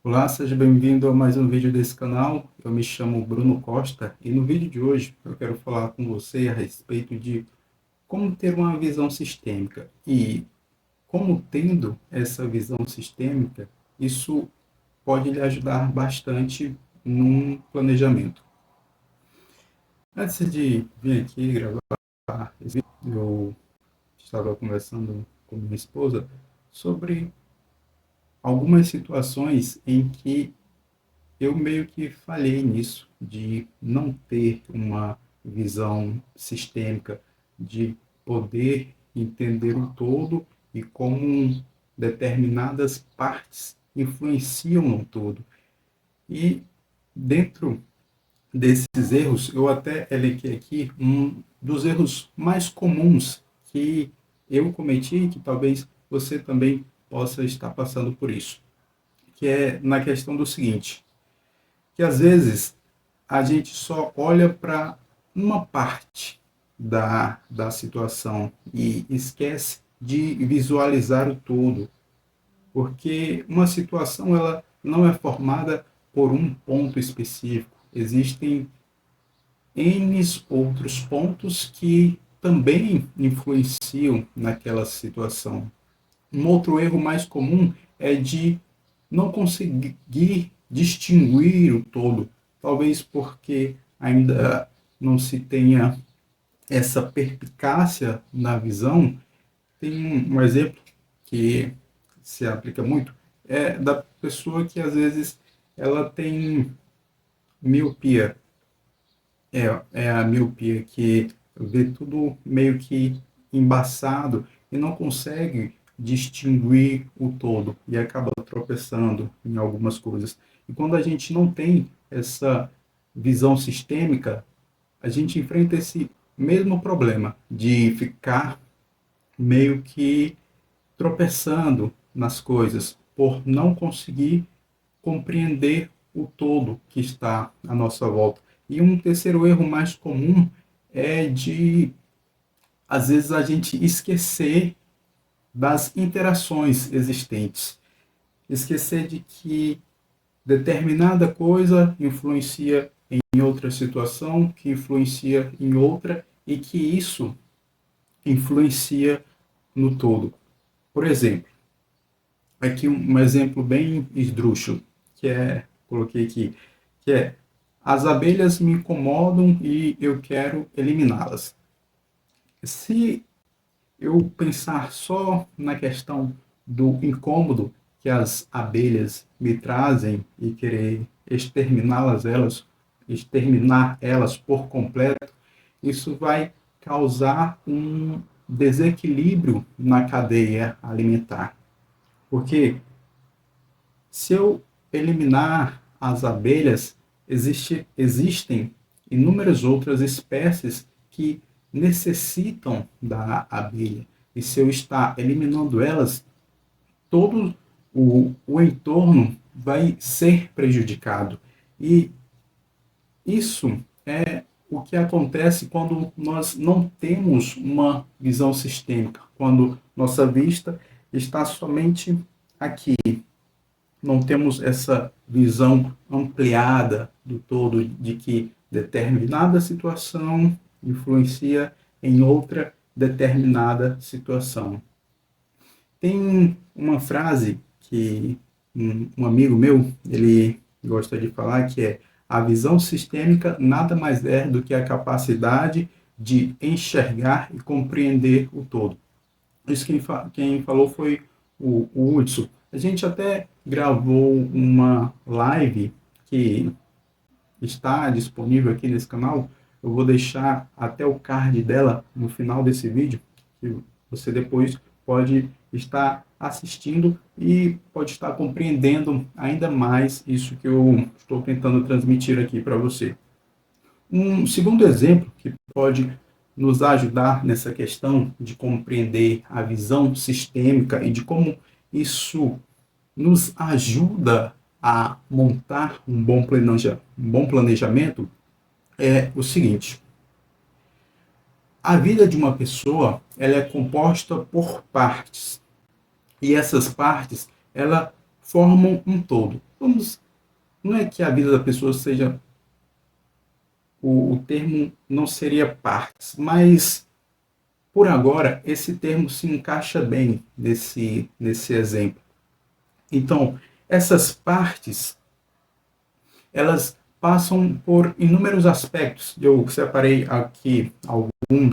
Olá, seja bem-vindo a mais um vídeo desse canal. Eu me chamo Bruno Costa e no vídeo de hoje eu quero falar com você a respeito de como ter uma visão sistêmica e como tendo essa visão sistêmica, isso pode lhe ajudar bastante num planejamento. Antes de vir aqui gravar esse vídeo, eu estava conversando com minha esposa sobre algumas situações em que eu meio que falhei nisso, de não ter uma visão sistêmica, de poder entender o todo e como determinadas partes influenciam no todo. E dentro desses erros, eu até elenquei aqui um dos erros mais comuns que eu cometi, que talvez você também possa estar passando por isso, que é na questão do seguinte: que às vezes a gente só olha para uma parte da situação e esquece de visualizar o todo, porque uma situação ela não é formada por um ponto específico. Existem N outros pontos que também influenciam naquela situação. Um outro erro mais comum é de não conseguir distinguir o todo, talvez porque ainda não se tenha essa perspicácia na visão. Tem um exemplo que se aplica muito, é da pessoa que às vezes ela tem miopia. É a miopia que vê tudo meio que embaçado e não consegue distinguir o todo e acaba tropeçando em algumas coisas. E quando a gente não tem essa visão sistêmica, a gente enfrenta esse mesmo problema de ficar meio que tropeçando nas coisas por não conseguir compreender o todo que está à nossa volta. E um terceiro erro mais comum é de, às vezes, a gente esquecer das interações existentes. Esquecer de que determinada coisa influencia em outra situação, que influencia em outra, e que isso influencia no todo. Por exemplo, aqui um exemplo bem esdrúxulo, que é, coloquei aqui, que é: as abelhas me incomodam e eu quero eliminá-las. Se eu pensar só na questão do incômodo que as abelhas me trazem e querer exterminar elas por completo, isso vai causar um desequilíbrio na cadeia alimentar. Porque se eu eliminar as abelhas, existem inúmeras outras espécies que necessitam da abelha. E se eu estar eliminando elas, todo o entorno vai ser prejudicado. E isso é o que acontece quando nós não temos uma visão sistêmica, quando nossa vista está somente aqui. Não temos essa visão ampliada do todo de que determinada situação influencia em outra determinada situação. Tem uma frase que um amigo meu, ele gosta de falar, que é: a visão sistêmica nada mais é do que a capacidade de enxergar e compreender o todo. Isso quem falou foi o Hudson. A gente até gravou uma live que está disponível aqui nesse canal. Eu vou deixar até o card dela no final desse vídeo, que você depois pode estar assistindo e pode estar compreendendo ainda mais isso que eu estou tentando transmitir aqui para você. Um segundo exemplo que pode nos ajudar nessa questão de compreender a visão sistêmica e de como isso nos ajuda a montar um bom planejamento é o seguinte: a vida de uma pessoa ela é composta por partes, e essas partes ela formam um todo. vamos, não é que a vida da pessoa seja, o termo não seria partes, mas por agora esse termo se encaixa bem nesse exemplo. Então, essas partes, elas passam por inúmeros aspectos. Eu separei aqui alguns,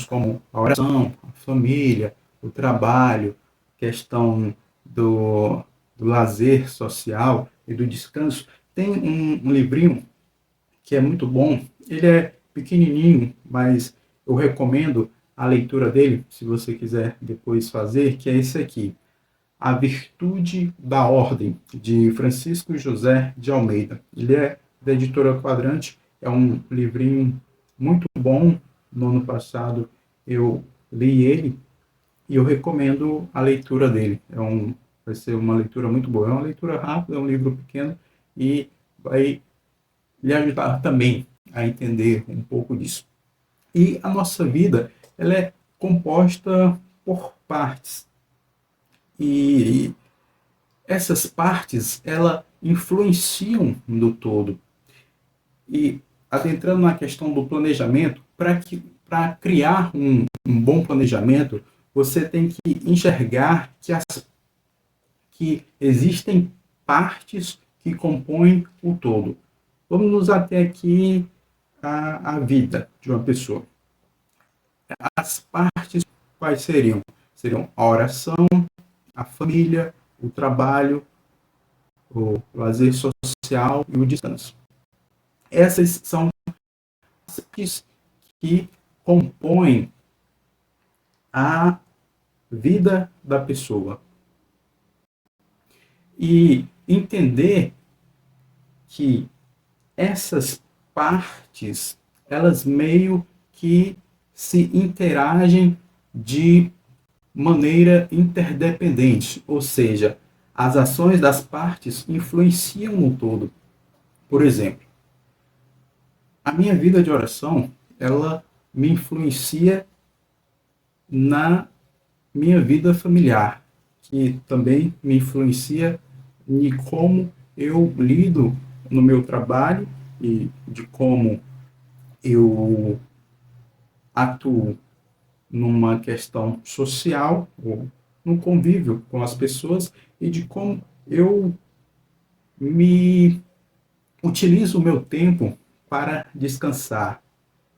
como a oração, a família, o trabalho, questão do lazer social e do descanso. Tem um livrinho que é muito bom. Ele é pequenininho, mas eu recomendo a leitura dele, se você quiser depois fazer, que é esse aqui. A Virtude da Ordem, de Francisco José de Almeida. Ele é da editora Quadrante, é um livrinho muito bom. No ano passado eu li ele e eu recomendo a leitura dele. Vai ser uma leitura muito boa. É uma leitura rápida, é um livro pequeno e vai lhe ajudar também a entender um pouco disso. E a nossa vida, ela é composta por partes. E essas partes, ela influenciam no todo. E adentrando na questão do planejamento, para criar um bom planejamento, você tem que enxergar que existem partes que compõem o todo. Vamos nos ater aqui à vida de uma pessoa. As partes quais seriam? Seriam a oração, a família, o trabalho, o lazer social e o descanso. Essas são as partes que compõem a vida da pessoa. E entender que essas partes, elas meio que se interagem de maneira interdependente, ou seja, as ações das partes influenciam no todo. Por exemplo, a minha vida de oração, ela me influencia na minha vida familiar, que também me influencia em como eu lido no meu trabalho e de como eu atuo numa questão social, ou no convívio com as pessoas, e de como eu me utilizo o meu tempo para descansar.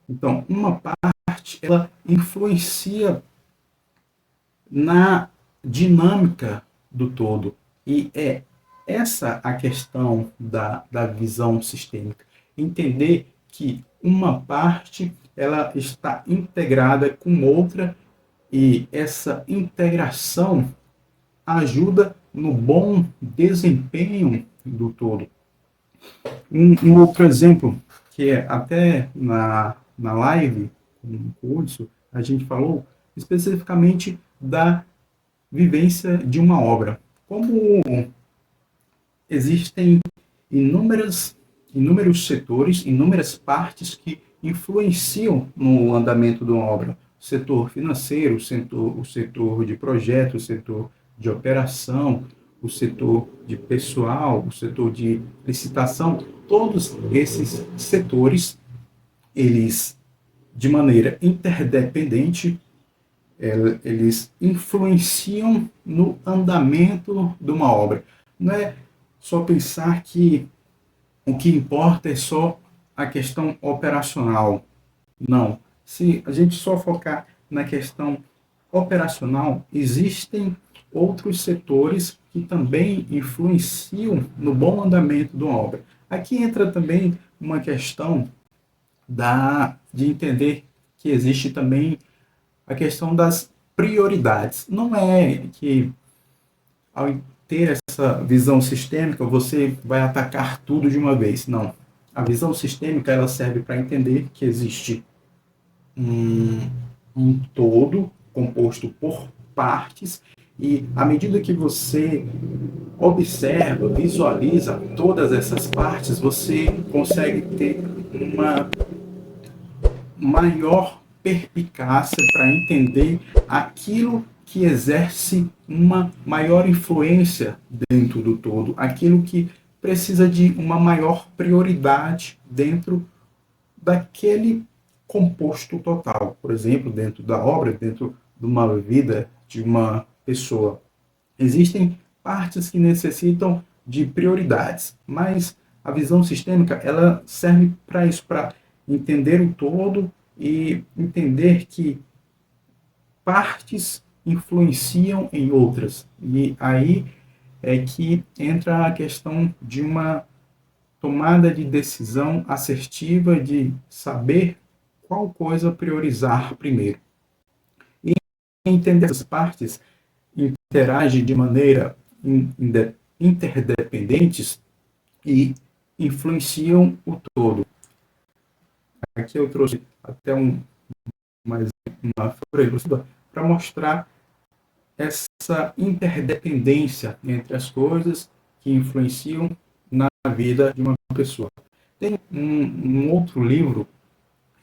Então, uma parte, ela influencia na dinâmica do todo. E é essa a questão da visão sistêmica. Entender que uma parte ela está integrada com outra e essa integração ajuda no bom desempenho do todo. Um outro exemplo, que é até na live, no curso, a gente falou especificamente da vivência de uma obra. Como existem inúmeros setores, inúmeras partes que influenciam no andamento de uma obra. O setor financeiro, o setor de projeto, o setor de operação, o setor de pessoal, o setor de licitação, todos esses setores, eles, de maneira interdependente, eles influenciam no andamento de uma obra. Não é só pensar que o que importa é só a questão operacional. Não. Se a gente só focar na questão operacional, existem outros setores que também influenciam no bom andamento de uma obra. Aqui entra também uma questão de entender que existe também a questão das prioridades. Não é que, ao ter essa visão sistêmica, você vai atacar tudo de uma vez. Não. A visão sistêmica ela serve para entender que existe um todo composto por partes e à medida que você observa, visualiza todas essas partes, você consegue ter uma maior perspicácia para entender aquilo que exerce uma maior influência dentro do todo, aquilo que precisa de uma maior prioridade dentro daquele composto total. Por exemplo, dentro da obra, dentro de uma vida de uma pessoa. Existem partes que necessitam de prioridades, mas a visão sistêmica ela serve para isso, para entender o todo e entender que partes influenciam em outras. E aí é que entra a questão de uma tomada de decisão assertiva de saber qual coisa priorizar primeiro. E entender essas partes interagem de maneira interdependentes e influenciam o todo. Aqui eu trouxe até uma figura para mostrar essa interdependência entre as coisas que influenciam na vida de uma pessoa. Tem um outro livro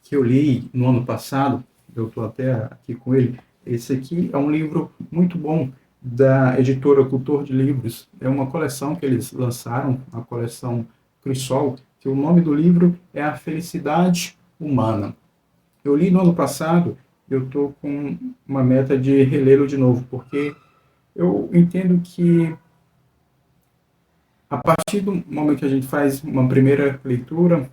que eu li no ano passado, eu estou até aqui com ele. Esse aqui é um livro muito bom da editora Cultor de Livros. É uma coleção que eles lançaram, a coleção Crisol, que o nome do livro é A Felicidade Humana. Eu li no ano passado, eu estou com uma meta de relê-lo de novo, porque eu entendo que a partir do momento que a gente faz uma primeira leitura,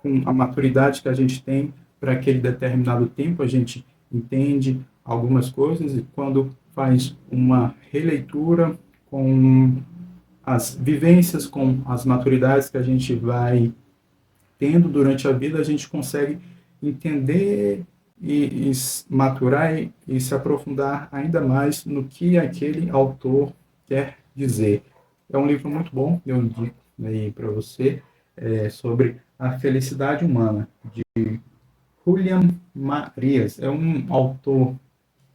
com a maturidade que a gente tem para aquele determinado tempo, a gente entende algumas coisas e quando faz uma releitura com as vivências, com as maturidades que a gente vai tendo durante a vida, a gente consegue entender e maturar e se aprofundar ainda mais no que aquele autor quer dizer. É um livro muito bom, eu indico aí para você, sobre a felicidade humana, de Julián Marías. É um autor,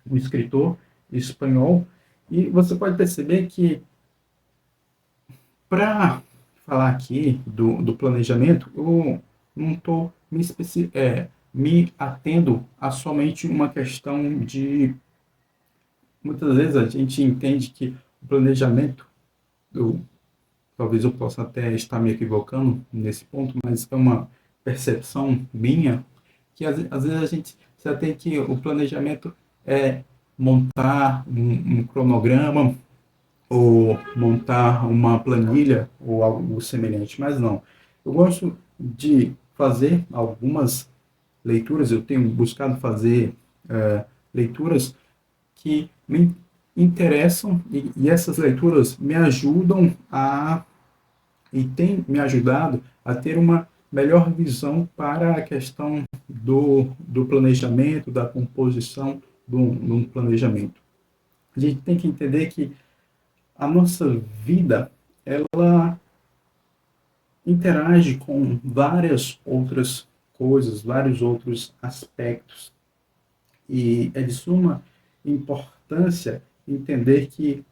um escritor espanhol, e você pode perceber que, para falar aqui do planejamento, eu não estou me atendo a somente uma questão de... Muitas vezes a gente entende que o planejamento, talvez eu possa até estar me equivocando nesse ponto, mas é uma percepção minha, que às vezes a gente já tem que o planejamento é montar um cronograma ou montar uma planilha ou algo semelhante, mas não. Eu gosto de fazer algumas leituras, eu tenho buscado fazer leituras que me interessam e essas leituras me ajudam e têm me ajudado a ter uma melhor visão para a questão do planejamento, da composição de um planejamento. A gente tem que entender que a nossa vida, ela interage com várias outras coisas, vários outros aspectos. E é de suma importância entender que,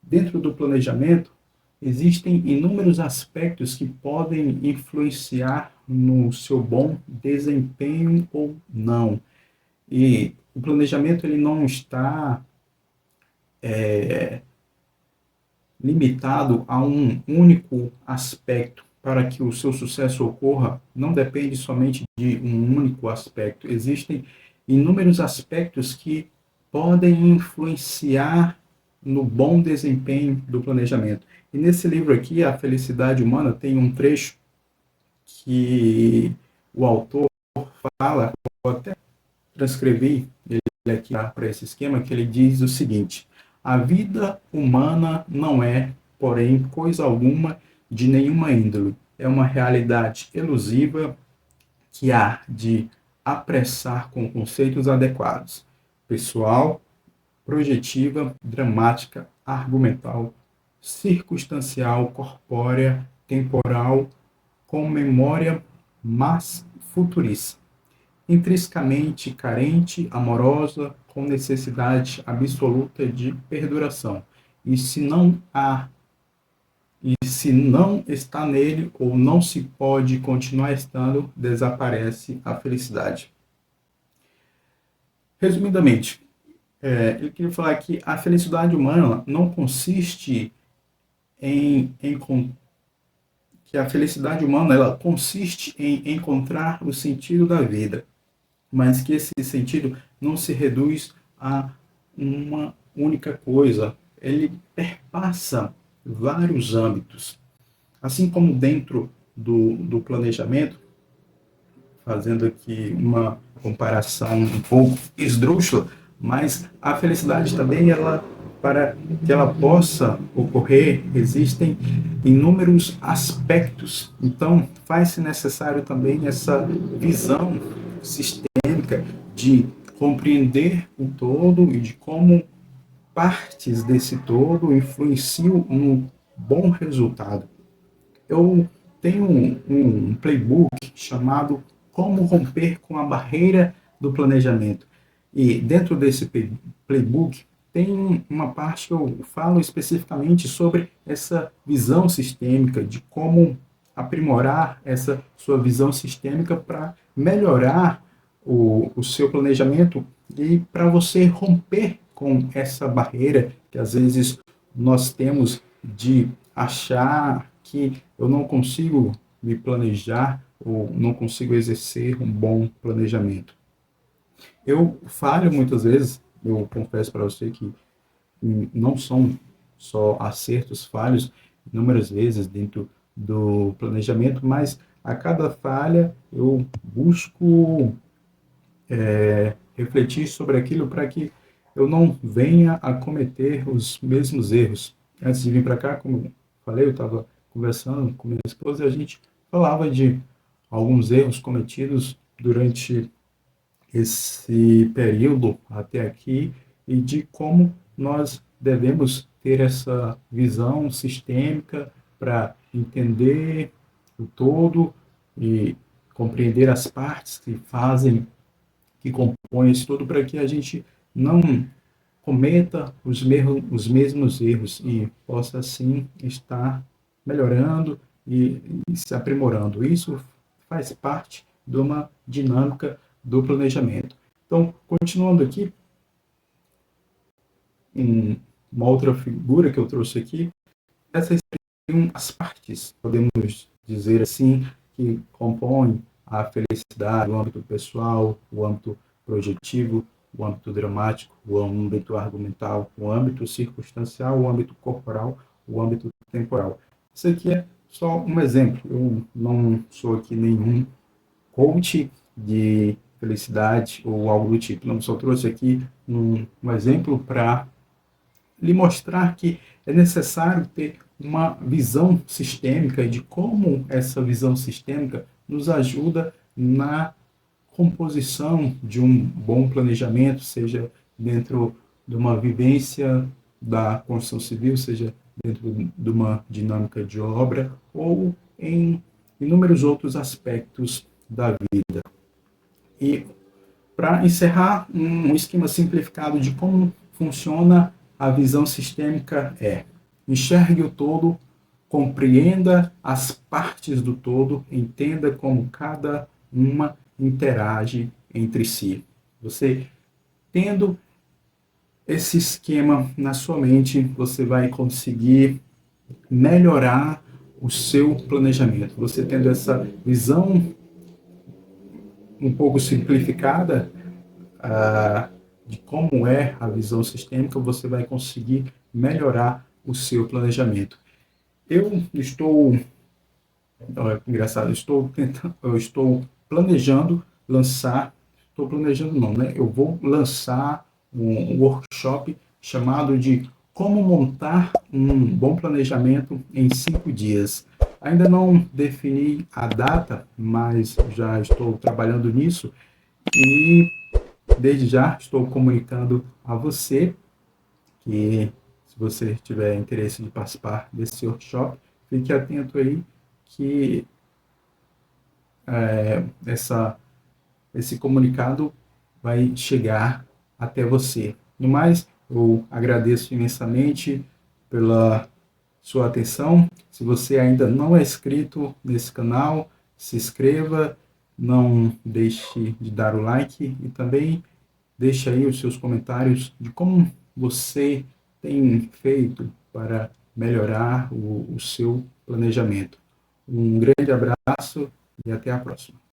dentro do planejamento, existem inúmeros aspectos que podem influenciar no seu bom desempenho ou não. E o planejamento ele não está limitado a um único aspecto. Para que o seu sucesso ocorra, não depende somente de um único aspecto. Existem inúmeros aspectos que podem influenciar no bom desempenho do planejamento. E nesse livro aqui, A Felicidade Humana, tem um trecho que o autor fala, eu até transcrevi ele aqui para esse esquema, que ele diz o seguinte: a vida humana não é, porém, coisa alguma de nenhuma índole. É uma realidade elusiva que há de apressar com conceitos adequados. Pessoal, projetiva, dramática, argumental, circunstancial, corpórea, temporal, com memória, mas futurista. Intrinsecamente carente, amorosa, com necessidade absoluta de perduração. E se não está nele ou não se pode continuar estando, desaparece a felicidade. Resumidamente, eu queria falar que a felicidade humana não consiste em que a felicidade humana ela consiste em encontrar o sentido da vida, mas que esse sentido não se reduz a uma única coisa. Ele perpassa vários âmbitos. Assim como dentro do planejamento, fazendo aqui uma comparação um pouco esdrúxula, mas a felicidade também, ela, para que ela possa ocorrer, existem inúmeros aspectos. Então, faz-se necessário também essa visão sistêmica de compreender o todo e de como partes desse todo influenciam no bom resultado. Eu tenho um playbook chamado Como Romper com a Barreira do Planejamento. E dentro desse playbook tem uma parte que eu falo especificamente sobre essa visão sistêmica, de como aprimorar essa sua visão sistêmica para melhorar o seu planejamento e para você romper com essa barreira que às vezes nós temos de achar que eu não consigo me planejar ou não consigo exercer um bom planejamento. Eu falho muitas vezes, eu confesso para você que não são só acertos, falhos, inúmeras vezes dentro do planejamento, mas a cada falha eu busco refletir sobre aquilo para que eu não venha a cometer os mesmos erros. Antes de vir para cá, como eu falei, eu estava conversando com minha esposa e a gente falava de alguns erros cometidos durante esse período até aqui e de como nós devemos ter essa visão sistêmica para entender o todo e compreender as partes que fazem, que compõem isso tudo, para que a gente não cometa os mesmos erros e possa, assim, estar melhorando e se aprimorando. Isso faz parte de uma dinâmica do planejamento. Então, continuando aqui, uma outra figura que eu trouxe aqui, essas são as partes, podemos dizer assim, que compõem a felicidade, o âmbito pessoal, o âmbito projetivo, o âmbito dramático, o âmbito argumental, o âmbito circunstancial, o âmbito corporal, o âmbito temporal. Isso aqui é só um exemplo. Eu não sou aqui nenhum coach de felicidade ou algo do tipo. Não, só trouxe aqui um exemplo para lhe mostrar que é necessário ter uma visão sistêmica e de como essa visão sistêmica nos ajuda na composição de um bom planejamento, seja dentro de uma vivência da construção civil, seja dentro de uma dinâmica de obra ou em inúmeros outros aspectos da vida. E para encerrar, um esquema simplificado de como funciona a visão sistêmica é: enxergue o todo, compreenda as partes do todo, entenda como cada uma interage entre si. Você tendo esse esquema na sua mente, você vai conseguir melhorar o seu planejamento. Você tendo essa visão um pouco simplificada de como é a visão sistêmica, você vai conseguir melhorar o seu planejamento. Eu estou, engraçado, eu estou planejando lançar, estou planejando não, né? Eu vou lançar um workshop chamado de Como Montar um Bom Planejamento em 5 Dias. Ainda não defini a data, mas já estou trabalhando nisso e desde já estou comunicando a você que, se você tiver interesse de participar desse workshop, fique atento aí que esse comunicado vai chegar até você. No mais, eu agradeço imensamente pela sua atenção. Se você ainda não é inscrito nesse canal, se inscreva, não deixe de dar o like e também deixe aí os seus comentários de como você tem feito para melhorar o seu planejamento. Um grande abraço e até a próxima.